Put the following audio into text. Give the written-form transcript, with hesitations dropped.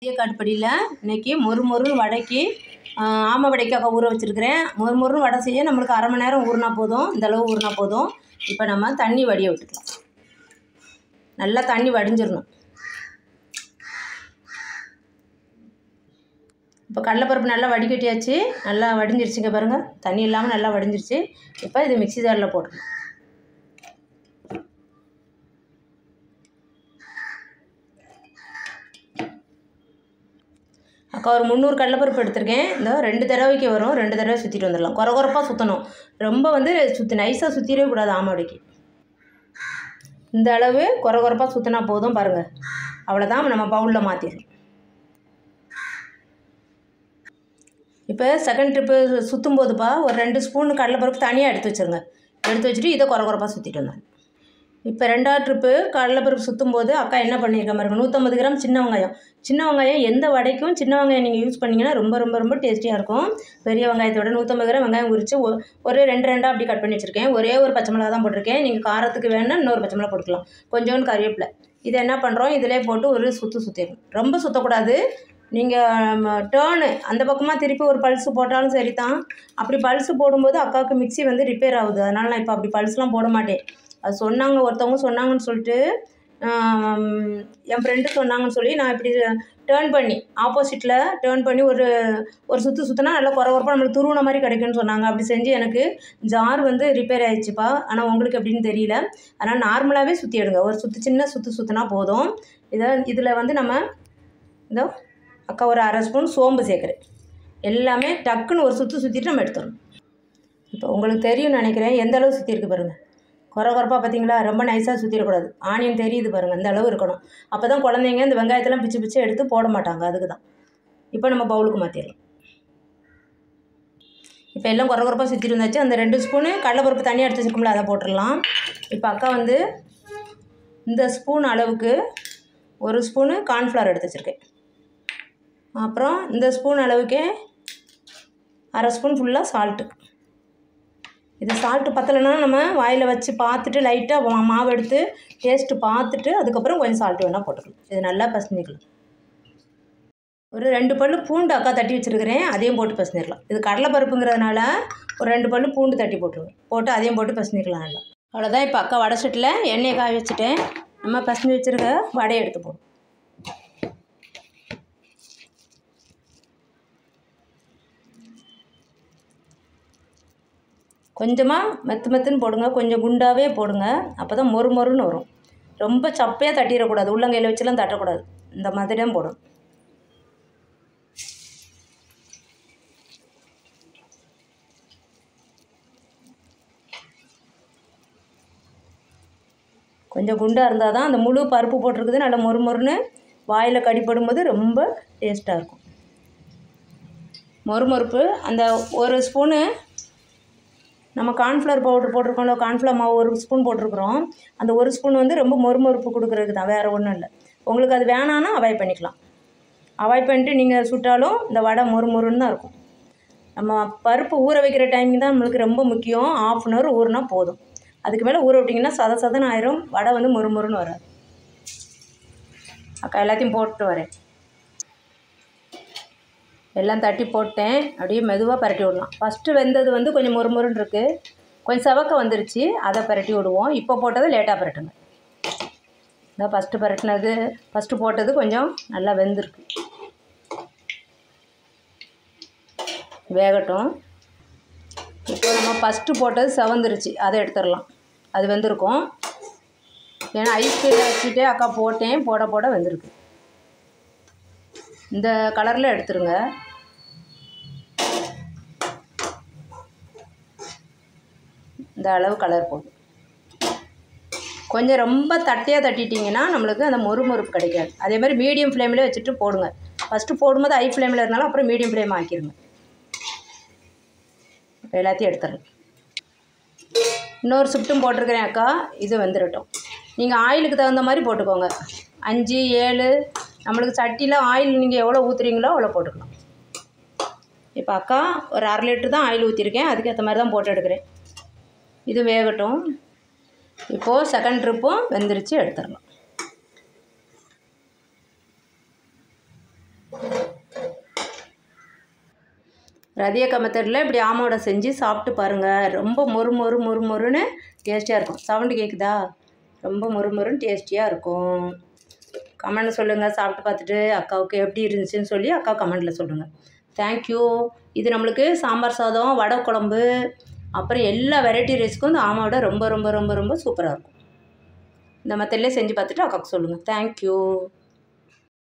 காட்டுப்படியில் இன்றைக்கி மொறு வடைக்கு ஆமை வடைக்காக ஊற வச்சுருக்கிறேன். மொறு வடை செய்ய நம்மளுக்கு அரை மணி நேரம் ஊறினா போதும். இந்தளவு ஊறினா போதும். இப்போ நம்ம தண்ணி வடிய விட்டுக்கலாம். நல்லா தண்ணி வடிஞ்சிடணும். இப்போ கடலைப்பருப்பு நல்லா வடிகட்டியாச்சு. நல்லா வடிஞ்சிருச்சுங்க பாருங்கள். தண்ணி இல்லாமல் நல்லா வடிஞ்சிருச்சு. இப்போ இது மிக்ஸி ஜாரில் போட்டுக்கலாம். அக்கா ஒரு 300 கடலைப்பருப்பு எடுத்திருக்கேன். இந்த 2 தடவைக்கு வரும். 2 தடவை சுற்றிட்டு வந்துடலாம். குறப்பாக சுற்றணும். ரொம்ப நைஸாக சுற்றிடவே கூடாது ஆமாடிக்கு. இந்த அளவு குறப்பாக சுற்றினா போதும். பாருங்கள், அவ்வளோதான். நம்ம பவுலில் மாற்றிடலாம். இப்போ செகண்ட் ட்ரிப்பு சுற்றும் போதுப்பா ஒரு 2 ஸ்பூன் கடலைப்பருப்பு தனியாக எடுத்து வச்சுருங்க. எடுத்து வச்சுட்டு இதை குறப்பாக சுற்றிட்டு வந்தேன். இப்போ 2ஆவது ட்ரிப்பு கடலைப்பருப்பு சுற்றும் போது அக்கா என்ன பண்ணியிருக்கேன் பாருங்கள். 150 கிராம் சின்ன வெங்காயம். சின்ன வெங்காயம் எந்த வடைக்கும் சின்ன வெங்காயம் நீங்கள் யூஸ் பண்ணிங்கன்னா ரொம்ப டேஸ்டியாக இருக்கும். பெரிய வெங்காயத்தோட 150 கிராம் வெங்காயம் உரித்து ஒரு 2 அப்படி கட் பண்ணி வச்சுருக்கேன். ஒரே ஒரு பச்சை மிளகா தான் போட்டிருக்கேன். நீங்கள் காரத்துக்கு வேணுன்னா இன்னொரு பச்சை மிளகா போட்டுக்கலாம். கொஞ்சோண்டு கறிவேப்பிலை. இதை என்ன பண்ணுறோம், இதிலே போட்டு ஒரு சுற்றிடணும். ரொம்ப சுற்றக்கூடாது. நீங்கள் டேர்னு அந்த பக்கமாக திருப்பி ஒரு பல்ஸு போட்டாலும் சரி தான். அப்படி பல்ஸு போடும்போது அக்காவுக்கு மிக்ஸி ரிப்பேர் ஆகுது. அதனால் நான் இப்போ அப்படி பல்ஸ்லாம் போட மாட்டேன். அது சொன்னாங்க, ஒருத்தவங்க சொன்னாங்கன்னு சொல்லிட்டு என் ஃப்ரெண்டு சொன்னாங்கன்னு சொல்லி நான் இப்படி டேர்ன் பண்ணி ஆப்போசிட்டில் டேர்ன் பண்ணி ஒரு சுற்றினா நல்லா குறப்பாக நம்மளுக்கு துருவின மாதிரி கிடைக்குன்னு சொன்னாங்க. அப்படி செஞ்சு எனக்கு ஜார் ரிப்பேர் ஆகிடுச்சுப்பா. ஆனால் உங்களுக்கு எப்படின்னு தெரியல. அதனால் நார்மலாகவே சுற்றி எடுங்க. ஒரு சின்ன சுற்றினா போதும். இதில் நம்ம இதோ அக்கா ஒரு அரை ஸ்பூன் சோம்பு சேர்க்குறேன். எல்லாமே டக்குன்னு ஒரு சுற்றிட்டு நம்ம எடுத்துடணும். இப்போ உங்களுக்கு தெரியும்னு நினைக்கிறேன் எந்த அளவு சுற்றி இருக்குது பாருங்கள். குறப்பாக பார்த்தீங்களா? ரொம்ப நைஸாக சுற்றிடக்கூடாது. ஆனியன் தெரியுது பாருங்கள். இந்த அளவு இருக்கணும். அப்போ தான் குழந்தைங்க இந்த வெங்காயத்தெல்லாம் பிச்சு எடுத்து போட மாட்டாங்க. அதுக்கு தான். இப்போ நம்ம பவுலுக்கு மாற்றிடலாம். இப்போ எல்லாம் குறப்பாக சுற்றிட்டு வந்தாச்சு. அந்த 2 ஸ்பூனு கடலைப்பருப்பு தனியாக எடுத்து வச்சுருக்கோம்ல, அதை போட்டுடலாம். இப்போ அக்கா இந்த ஸ்பூன் அளவுக்கு 1 ஸ்பூனு கார்ன்ஃப்ளவர் எடுத்து வச்சுருக்கேன். அப்புறம் இந்த ஸ்பூன் அளவுக்கே அரை ஸ்பூன் ஃபுல்லாக சால்ட்டு. இது சால்ட்டு பத்தலைன்னா நம்ம வாயில் வச்சு பார்த்துட்டு லைட்டாக மாவு எடுத்து டேஸ்ட்டு பார்த்துட்டு அதுக்கப்புறம் கொஞ்சம் சால்ட்டு வேணால் போட்டுக்கலாம். இது நல்லா பசஞ்சிக்கலாம். ஒரு 2 பல்லு பூண்டு அக்கா தட்டி வச்சுருக்கிறேன். அதையும் போட்டு பசஞ்சிடலாம். இது கடலைப்பருப்புங்கிறதுனால ஒரு 2 பல்லு பூண்டு தட்டி போட்டுருவேன். போட்டு அதையும் போட்டு பசஞ்சிக்கலாம் நல்லா. அவ்வளோதான். இப்போ அக்கா வடை சட்டியில் எண்ணெயை காய வச்சுட்டேன். நம்ம பசஞ்சு வச்சுருக்க வடையை எடுத்து போடும். கொஞ்சமாக மெத்துன்னு போடுங்க. கொஞ்சம் குண்டாகவே போடுங்க. அப்போ தான் மொறுன்னு வரும். ரொம்ப சப்பையாக தட்டிடக்கூடாது. உள்ளங்கையில் வச்சுலாம் தட்டக்கூடாது. இந்த மாதிரி தான் போடும். கொஞ்சம் குண்டாக இருந்தால் தான் அந்த முழு பருப்பு போட்டிருக்குது நல்லா மொறுன்னு வாயில் கடிப்படும்போது ரொம்ப டேஸ்ட்டாக இருக்கும். மொறுப்பு அந்த 1 ஸ்பூனு நம்ம கார்ன்ஃப்ளவர் பவுடர் போட்டிருக்கோம்ல, கார்ன்ஃப்ளவர் மாவு 1 ஸ்பூன் போட்டிருக்குறோம். அந்த 1 ஸ்பூன் ரொம்ப மொறுப்பு கொடுக்குறதுக்கு தான், வேறு ஒன்றும் இல்லை. உங்களுக்கு அது வேணான்னா அவாய்ட் பண்ணிக்கலாம். அவாய்ட் பண்ணிட்டு நீங்கள் சுட்டாலும் இந்த வடை மொறுன்னு தான் இருக்கும். நம்ம பருப்பு ஊற வைக்கிற டைமிங் தான் நம்மளுக்கு ரொம்ப முக்கியம். 1/2 அன் ஹவர் ஊறினா போதும். அதுக்கு மேலே ஊற விட்டிங்கன்னா சதன்னு ஆயிரும். வடை மொறுன்னு வராது. அக்கா எல்லாத்தையும் போட்டு வரேன். எல்லாம் தட்டி போட்டேன். அப்படியே மெதுவாக பரட்டி விடலாம். ஃபஸ்ட்டு வெந்தது கொஞ்சம் மொறுன்னு இருக்குது. கொஞ்சம் செவக்க வந்துருச்சு. அதை பரட்டி விடுவோம். இப்போ போட்டது லேட்டாக பரட்டுங்க. இந்த ஃபஸ்ட்டு போட்டது கொஞ்சம் நல்லா வெந்திருக்கு. வேகட்டும். இப்போ நம்ம ஃபஸ்ட்டு போட்டது செவந்துருச்சு. அதை எடுத்துடலாம். அது வெந்திருக்கும். ஏன்னா ஐஸ் கீழே வச்சுட்டே அக்கா போட்டேன். போட வெந்திருக்கு. இந்த கலரில் எடுத்துருங்க. இந்த அளவு கலர் போடும். கொஞ்சம் ரொம்ப தட்டையாக தட்டிட்டிங்கன்னா நம்மளுக்கு அந்த மொறுப்பு கிடைக்காது. அதே மாதிரி மீடியம் ஃப்ளேமில் வச்சுட்டு போடுங்க. ஃபஸ்ட்டு போடும்போது ஹை ஃப்ளேமில் இருந்தாலும் அப்புறம் மீடியம் ஃப்ளேம் ஆக்கிடுங்க. இப்போ எல்லாத்தையும் எடுத்துடலாம். இன்னொரு ஷிஃப்ட்டும் போட்டிருக்கிறேன் அக்கா. இது வந்துடட்டும். நீங்கள் ஆயிலுக்கு தகுந்த மாதிரி போட்டுக்கோங்க. 5, 7 நம்மளுக்கு சட்டியில் ஆயில் நீங்கள் எவ்வளோ ஊற்றுறீங்களோ அவ்வளோ போட்டுக்கலாம். இப்போ அக்கா ஒரு 1/2 லிட்டர் தான் ஆயில் ஊற்றிருக்கேன். அதுக்கேற்ற மாதிரி தான் போட்டு எடுக்கிறேன். இது வேகட்டும். இப்போது செகண்ட் ட்ரிப்பும் வெந்துருச்சு. எடுத்துடலாம். ரதியக்கா மெத்தடில் இப்படி ஆமோட செஞ்சு சாப்பிட்டு பாருங்கள். ரொம்ப மொறுன்னு டேஸ்டியாக இருக்கும். சவுண்டு கேட்குதா? ரொம்ப மொறுன்னு டேஸ்டியாக இருக்கும். கமெண்டில் சொல்லுங்கள். சாப்பிட்டு பார்த்துட்டு அக்காவுக்கு எப்படி இருந்துச்சுன்னு சொல்லி அக்கா கமெண்டில் சொல்லுங்கள். தேங்க்யூ. இது நம்மளுக்கு சாம்பார் சாதம், வடை குழம்பு, அப்புறம் எல்லா வெரைட்டி ரைஸ்க்கும் இந்த ஆமோட ரொம்ப சூப்பராக இருக்கும். இந்த மெத்தட்லேயே செஞ்சு பார்த்துட்டு அக்காவுக்கு சொல்லுங்கள். தேங்க்யூ.